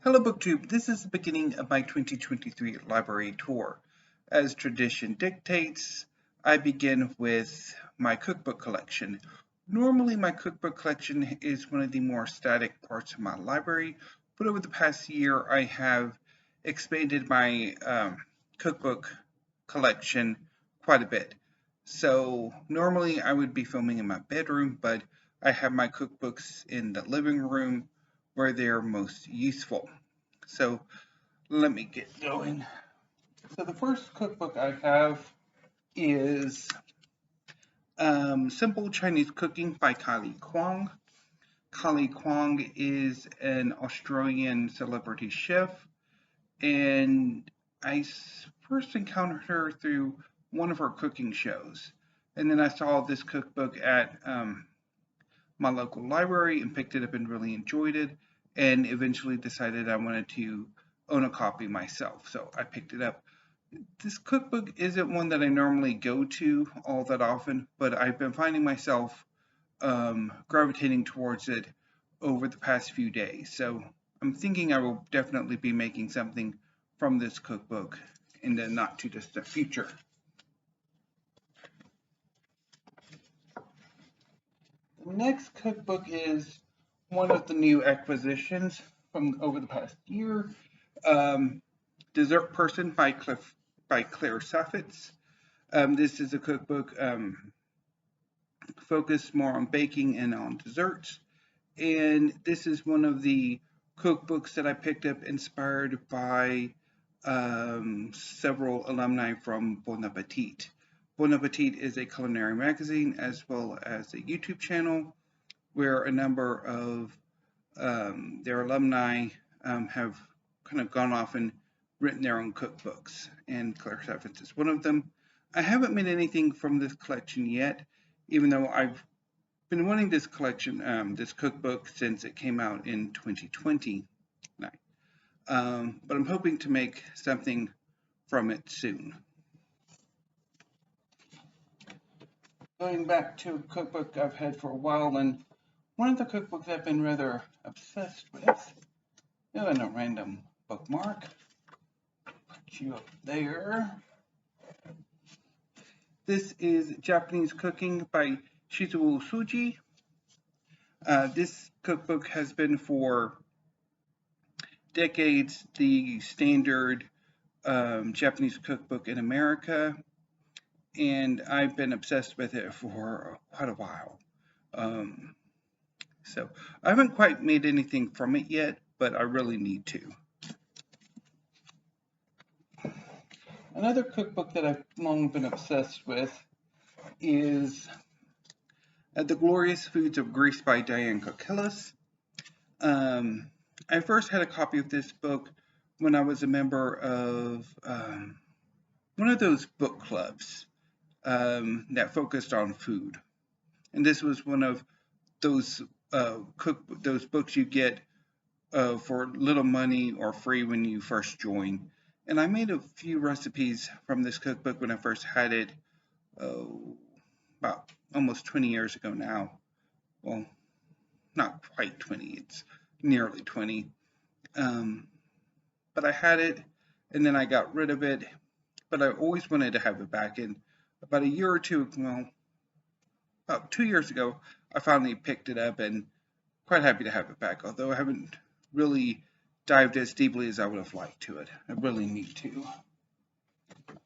Hello BookTube, this is the beginning of my 2023 library tour. As tradition dictates, I begin with my cookbook collection. Normally my cookbook collection is one of the more static parts of my library, but over the past year I have expanded my cookbook collection quite a bit. So normally I would be filming in my bedroom, but I have my cookbooks in the living room where they're most useful. So let me get going. So the first cookbook I have is Simple Chinese Cooking by Kylie Kwong. Kylie Kwong is an Australian celebrity chef, and I first encountered her through one of her cooking shows. And then I saw this cookbook at my local library and picked it up and really enjoyed it, and eventually decided I wanted to own a copy myself. So I picked it up. This cookbook isn't one that I normally go to all that often, but I've been finding myself gravitating towards it over the past few days. So I'm thinking I will definitely be making something from this cookbook in the not too distant future. The next cookbook is one of the new acquisitions from over the past year. Dessert Person by Claire Saffitz. This is a cookbook focused more on baking and on desserts. And this is one of the cookbooks that I picked up inspired by several alumni from Bon Appetit. Bon Appetit is a culinary magazine as well as a YouTube channel where a number of their alumni have kind of gone off and written their own cookbooks, and Claire Saffitz is one of them. I haven't made anything from this collection yet, even though I've been wanting this collection, this cookbook, since it came out in 2020. But I'm hoping to make something from it soon. Going back to a cookbook I've had for a while, and one of the cookbooks I've been rather obsessed with, and a random bookmark, put you up there. This is Japanese Cooking by Shizuo Suji. This cookbook has been for decades the standard Japanese cookbook in America, and I've been obsessed with it for quite a while. So I haven't quite made anything from it yet, but I really need to. Another cookbook that I've long been obsessed with is The Glorious Foods of Greece by Diane Kokkilas. I first had a copy of this book when I was a member of one of those book clubs that focused on food. And this was one of those those books you get for little money or free when you first join. And I made a few recipes from this cookbook when I first had it about almost 20 years ago now. Well, not quite 20, it's nearly 20. But I had it and then I got rid of it, but I always wanted to have it back. And about a year or two, well, about 2 years ago, I finally picked it up and quite happy to have it back, although I haven't really dived as deeply as I would have liked to it. I really need to.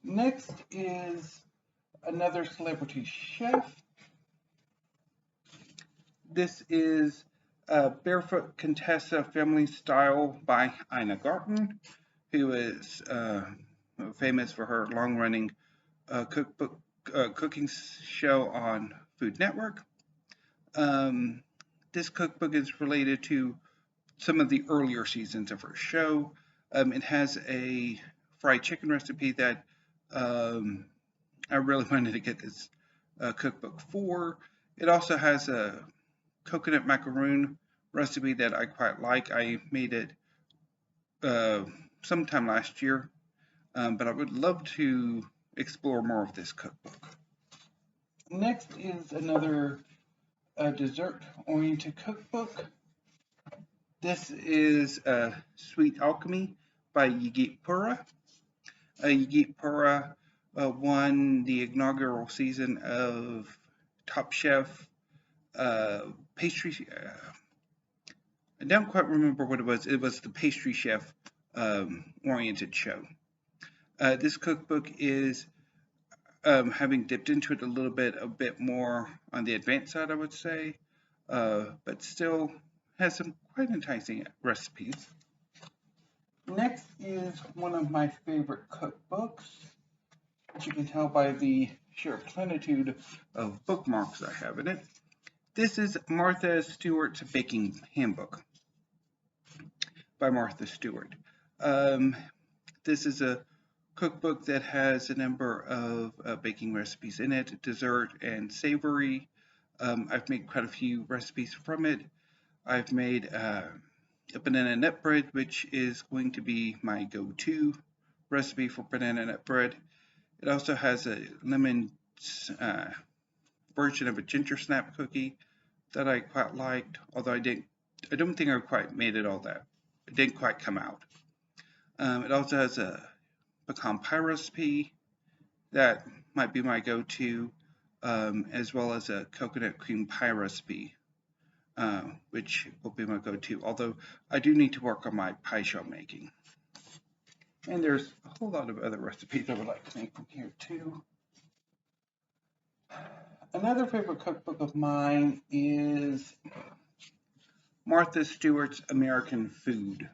Next is another celebrity chef. This is Barefoot Contessa Family Style by Ina Garten, who is famous for her long-running cooking show on Food Network. This cookbook is related to some of the earlier seasons of her show. It has a fried chicken recipe that I really wanted to get this cookbook for. It also has a coconut macaroon recipe that I quite like. I made it sometime last year, but I would love to explore more of this cookbook. Next is another dessert-oriented cookbook. This is Sweet Alchemy by Yigit Pura. Yigit Pura won the inaugural season of Top Chef pastry. I don't quite remember what it was. It was the pastry chef oriented show. This cookbook is having dipped into it a bit more on the advanced side, I would say, but still has some quite enticing recipes. Next is one of my favorite cookbooks, which you can tell by the sheer plenitude of bookmarks I have in it. This is Martha Stewart's Baking Handbook by Martha Stewart. This is a cookbook that has a number of baking recipes in it, dessert and savory. I've made quite a few recipes from it. I've made a banana nut bread, which is going to be my go-to recipe for banana nut bread. It also has a lemon version of a ginger snap cookie that I quite liked, although I don't think I quite made it all that. It didn't quite come out. It also has a pecan pie recipe that might be my go-to, as well as a coconut cream pie recipe, which will be my go-to, although I do need to work on my pie shell making. And there's a whole lot of other recipes I would like to make from here too. Another favorite cookbook of mine is Martha Stewart's American Food.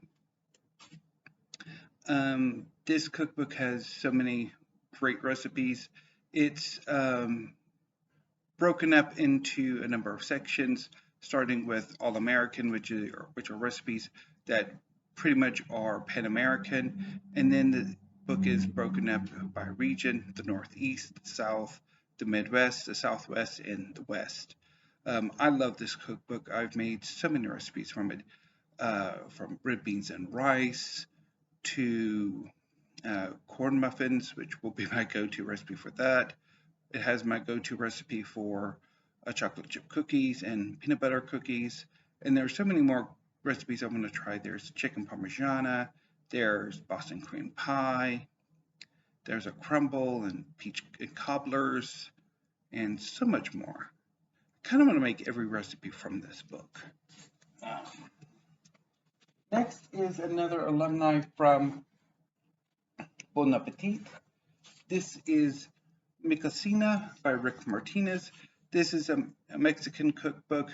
This cookbook has so many great recipes. It's broken up into a number of sections, starting with All American, which are recipes that pretty much are Pan-American, and then the book is broken up by region: the Northeast, the South, the Midwest, the Southwest, and the West. I love this cookbook. I've made so many recipes from it, from red beans and rice to corn muffins, which will be my go-to recipe for that. It has my go-to recipe for chocolate chip cookies and peanut butter cookies. And there's so many more recipes I want to try. There's chicken parmigiana, there's Boston cream pie, there's a crumble and peach and cobblers, and so much more. I kind of want to make every recipe from this book. Next is another alumni from Bon Appetit. This is Mi Cocina by Rick Martinez. This is a Mexican cookbook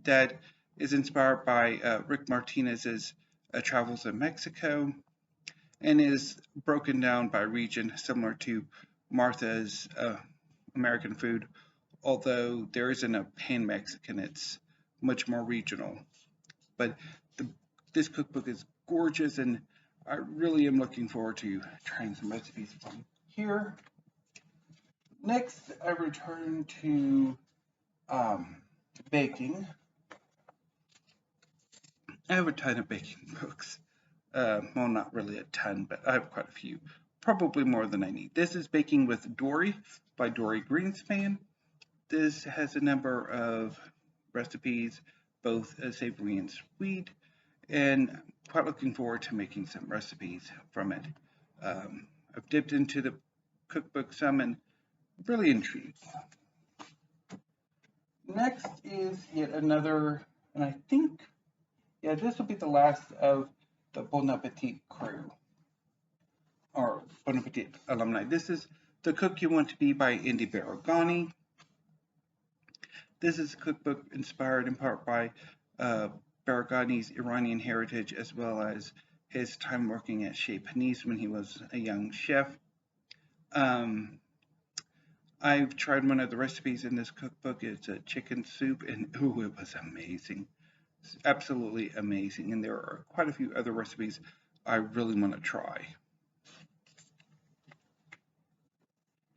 that is inspired by Rick Martinez's travels in Mexico and is broken down by region, similar to Martha's American Food, although there isn't a pan-Mexican, it's much more regional. But this cookbook is gorgeous, and I really am looking forward to trying some recipes from here. Next, I return to baking. I have a ton of baking books. Well, not really a ton, but I have quite a few. Probably more than I need. This is Baking with Dory by Dory Greenspan. This has a number of recipes, both savory and sweet, and I'm quite looking forward to making some recipes from it. I've dipped into the cookbook some and really intrigued. Next is yet another, and I think, yeah, this will be the last of the Bon Appetit crew, or Bon Appetit alumni. This is The Cook You Want to Be by Indy Baragani. This is a cookbook inspired in part by Baragani's Iranian heritage, as well as his time working at Chez Panisse when he was a young chef. I've tried one of the recipes in this cookbook. It's a chicken soup, and ooh, it was amazing. It's absolutely amazing. And there are quite a few other recipes I really want to try.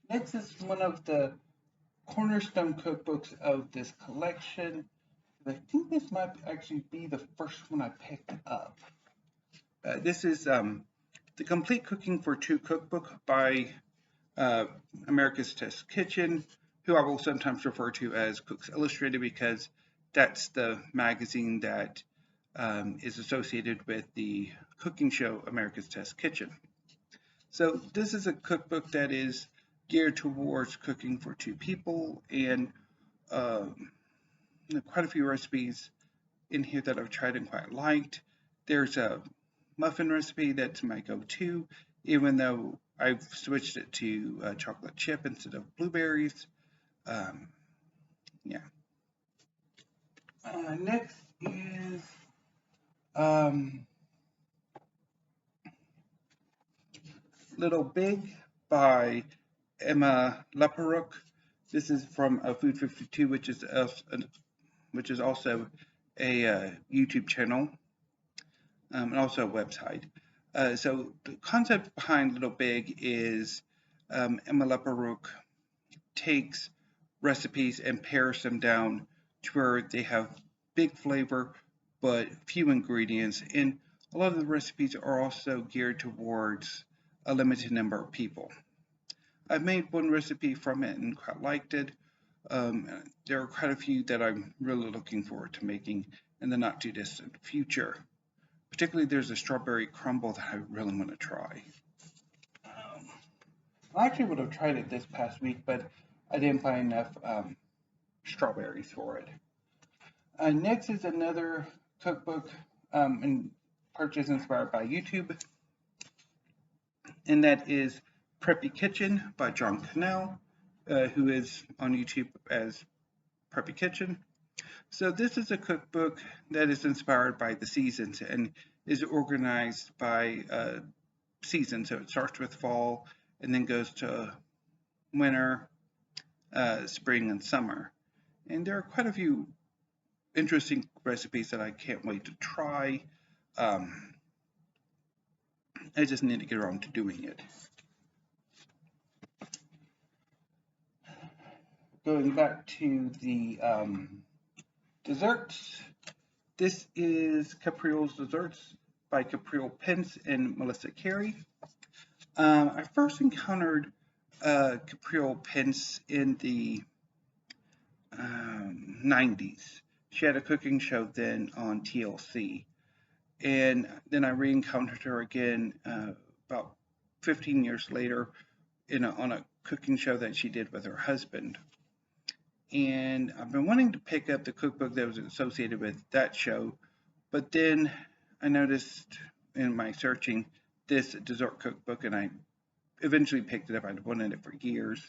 Next is one of the cornerstone cookbooks of this collection. I think this might actually be the first one I picked up. This is The Complete Cooking for Two cookbook by America's Test Kitchen, who I will sometimes refer to as Cooks Illustrated because that's the magazine that is associated with the cooking show America's Test Kitchen. So this is a cookbook that is geared towards cooking for two people, and um, quite a few recipes in here that I've tried and quite liked. There's a muffin recipe that's my go-to, even though I've switched it to chocolate chip instead of blueberries. Um, yeah. Next is um, Little Big by Emma Leparouk. This is from Food 52, which is also a YouTube channel and also a website. So the concept behind Little Big is Emma Leparouk takes recipes and pares them down to where they have big flavor but few ingredients. And a lot of the recipes are also geared towards a limited number of people. I've made one recipe from it and quite liked it. There are quite a few that I'm really looking forward to making in the not too distant future. Particularly, there's a strawberry crumble that I really want to try. I actually would have tried it this past week, but I didn't buy enough strawberries for it. Next is another cookbook and purchase inspired by YouTube, and that is Preppy Kitchen by John Cannell, who is on YouTube as Preppy Kitchen. So this is a cookbook that is inspired by the seasons and is organized by season. So it starts with fall and then goes to winter, spring, and summer. And there are quite a few interesting recipes that I can't wait to try. I just need to get around to doing it. Going back to the desserts, this is Capriol's Desserts by Capriol Pence and Melissa Carey. I first encountered Capriol Pence in the 90s. She had a cooking show then on TLC. And then I re-encountered her again about 15 years later on a cooking show that she did with her husband. And I've been wanting to pick up the cookbook that was associated with that show, but then I noticed in my searching this dessert cookbook, and I eventually picked it up. I'd wanted it for years,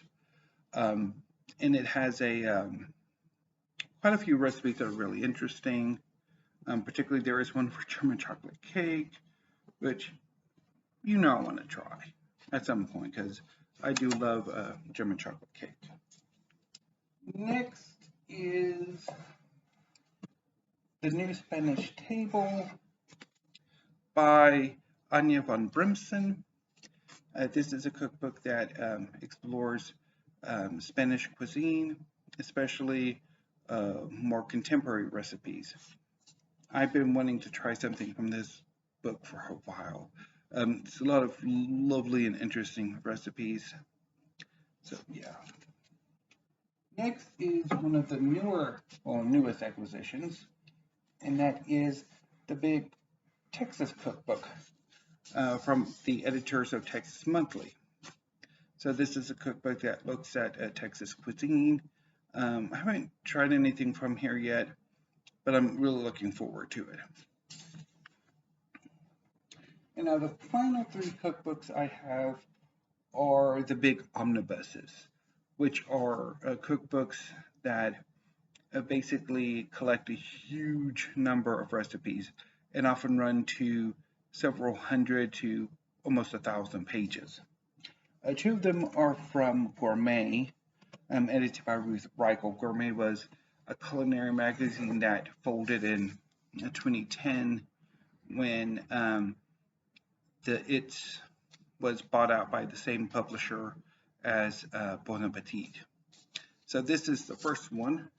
and it has quite a few recipes that are really interesting. Particularly, there is one for German chocolate cake, which I want to try at some point because I do love German chocolate cake. Next is The New Spanish Table by Anya von Brimson. This is a cookbook that explores Spanish cuisine, especially more contemporary recipes. I've been wanting to try something from this book for a while. It's a lot of lovely and interesting recipes. So, yeah. Next is one of the newest acquisitions, and that is the big Texas cookbook from the editors of Texas Monthly. So this is a cookbook that looks at Texas cuisine. I haven't tried anything from here yet, but I'm really looking forward to it. And now the final three cookbooks I have are the big omnibuses, which are cookbooks that basically collect a huge number of recipes and often run to several hundred to almost 1,000 pages. Two of them are from Gourmet, edited by Ruth Reichel. Gourmet was a culinary magazine that folded in 2010 when it was bought out by the same publisher as Bon Appetit. So this is the first one.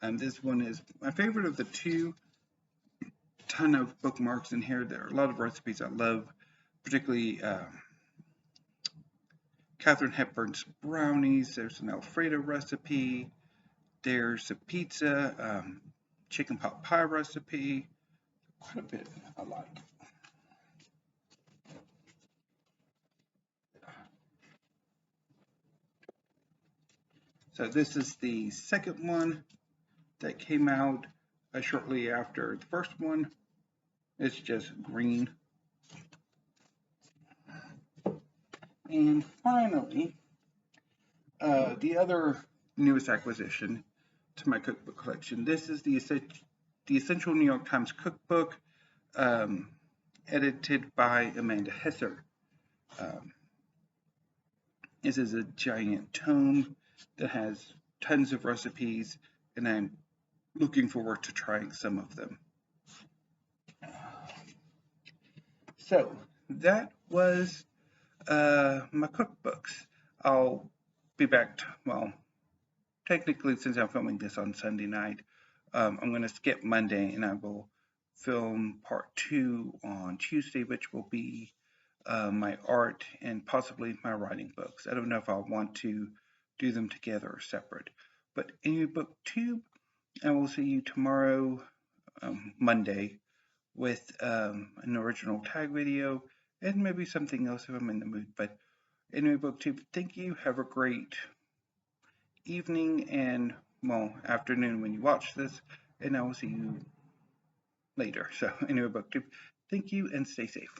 This one is my favorite of the two. Ton of bookmarks in here. There are a lot of recipes I love, particularly Katharine Hepburn's brownies. There's an Alfredo recipe. There's a pizza, chicken pot pie recipe. quite a bit alike. So this is the second one that came out shortly after the first one. It's just green. And finally, the other newest acquisition to my cookbook collection. This is the Essential New York Times Cookbook, edited by Amanda Hesser. This is a giant tome that has tons of recipes, and I'm looking forward to trying some of them. So that was my cookbooks. I'll be back, well, technically, since I'm filming this on Sunday night, I'm going to skip Monday and I will film part 2 on Tuesday, which will be my art and possibly my writing books. I don't know if I'll want to do them together or separate. But anyway, BookTube, I will see you tomorrow, Monday, with an original tag video and maybe something else if I'm in the mood. But anyway, BookTube, thank you. Have a great evening and, well, afternoon when you watch this, and I will see you later. So anyway, BookTube, thank you and stay safe.